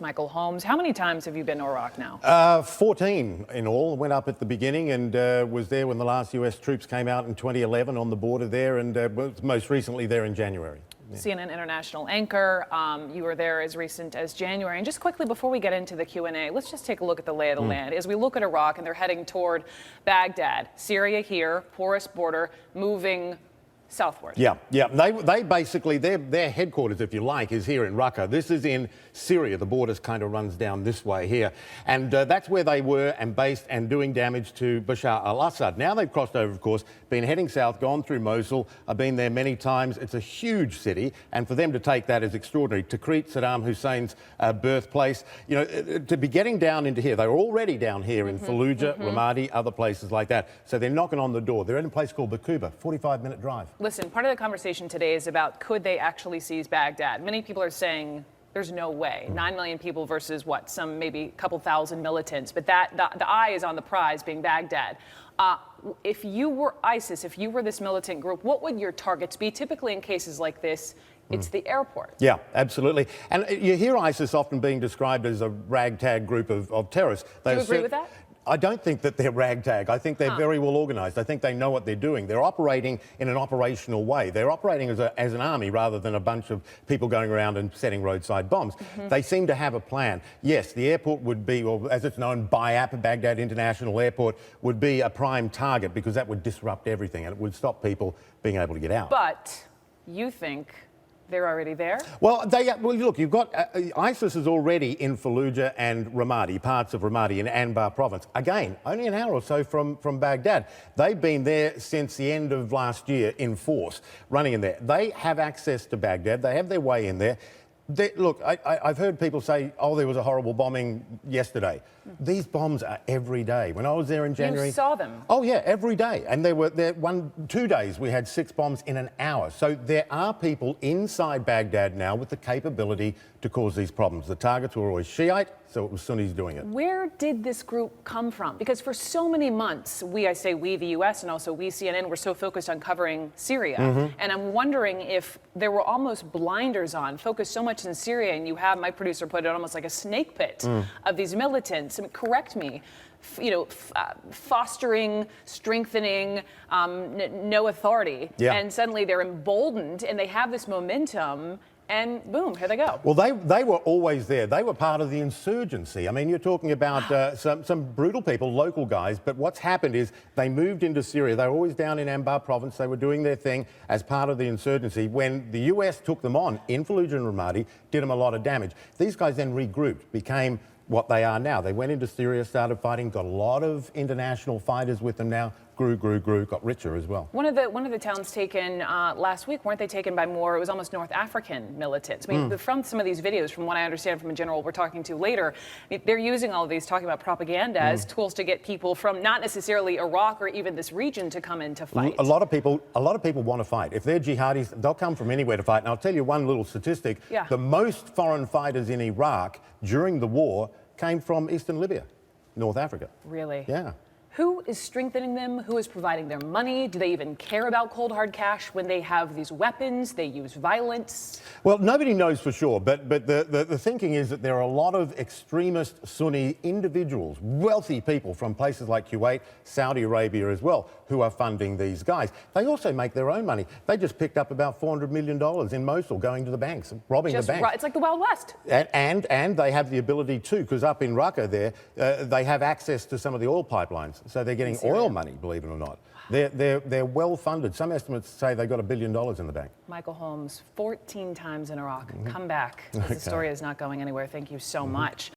Michael Holmes. How many times have you been to Iraq now? 14 in all. Went up at the beginning and was there when the last US troops came out in 2011 on the border there, and was most recently there in January. Yeah. CNN International anchor. You were there as recent as January. And just quickly, before we get into the Q&A, let's just take a look at the lay of the land. As we look at Iraq and they're heading toward Baghdad, Syria here, porous border, moving southward. Yeah. They basically, their headquarters, if you like, is here in Raqqa. This is in Syria. The border kind of runs down this way here. And that's where they were and based and doing damage to Bashar al-Assad. Now they've crossed over, of course, been heading south, gone through Mosul. I've been there many times. It's a huge city. And for them to take that is extraordinary. Tikrit, Saddam Hussein's birthplace. You know, to be getting down into here, they were already down here in Fallujah, Ramadi, other places like that. So they're knocking on the door. They're in a place called Baquba, 45-minute drive. Listen, part of the conversation today is about could they actually seize Baghdad? Many people are saying there's no way. 9 million people versus what? Some maybe couple thousand militants. But the eye is on the prize being Baghdad. If you were ISIS, if you were this militant group, what would your targets be? Typically in cases like this, it's the airport. Yeah, absolutely. And you hear ISIS often being described as a ragtag group of terrorists. Do you agree with that? I don't think that they're ragtag. I think they're very well organised. I think they know what they're doing. They're operating in an operational way. They're operating as an army rather than a bunch of people going around and setting roadside bombs. They seem to have a plan. Yes, the airport would be, or as it's known, BIAP, Baghdad International Airport, would be a prime target because that would disrupt everything and it would stop people being able to get out. But you think they're already there? Well, look, you've got ISIS is already in Fallujah and Ramadi, parts of Ramadi in Anbar province. Again, only an hour or so from Baghdad. They've been there since the end of last year in force, running in there. They have access to Baghdad. They have their way in there. Look, I've heard people say, oh, there was a horrible bombing yesterday. These bombs are every day. When I was there in January... You saw them? Oh, yeah, every day. And there were 2 days we had 6 bombs in an hour. So there are people inside Baghdad now with the capability to cause these problems. The targets were always Shiite, so it was Sunnis doing it. Where did this group come from? Because for so many months, I say we, the US, and also we, CNN, were so focused on covering Syria. And I'm wondering if there were almost blinders on, focused so much in Syria, and you have, my producer put it almost like a snake pit of these militants. I mean, correct me. Fostering, strengthening, no authority. Yeah. And suddenly they're emboldened and they have this momentum. And boom, here they go. Well, they were always there. They were part of the insurgency. I mean, you're talking about some brutal people, local guys, but what's happened is they moved into Syria. They were always down in Anbar province. They were doing their thing as part of the insurgency. When the US took them on in Fallujah and Ramadi, did them a lot of damage. These guys then regrouped, became what they are now. They went into Syria, started fighting, got a lot of international fighters with them now, grew, got richer as well. One of the towns taken last week, weren't they taken by more, it was almost North African militants? I mean, from some of these videos, from what I understand from a general we're talking to later, I mean, they're using all of these, talking about propaganda as tools to get people from not necessarily Iraq or even this region to come in to fight. A lot of people want to fight. If they're jihadis, they'll come from anywhere to fight. And I'll tell you one little statistic. Yeah. The most foreign fighters in Iraq during the war came from Eastern Libya, North Africa. Really? Yeah. Who is strengthening them? Who is providing their money? Do they even care about cold hard cash when they have these weapons? They use violence? Well, nobody knows for sure, but the thinking is that there are a lot of extremist Sunni individuals, wealthy people from places like Kuwait, Saudi Arabia as well, who are funding these guys. They also make their own money. They just picked up about $400 million in Mosul going to the banks, robbing the banks. It's like the Wild West. And they have the ability too, because up in Raqqa there, they have access to some of the oil pipelines. So they're getting oil money, believe it or not. They're well funded. Some estimates say they've got $1 billion in the bank. Michael Holmes, 14 times in Iraq. Come back, because the story is not going anywhere. Thank you so much.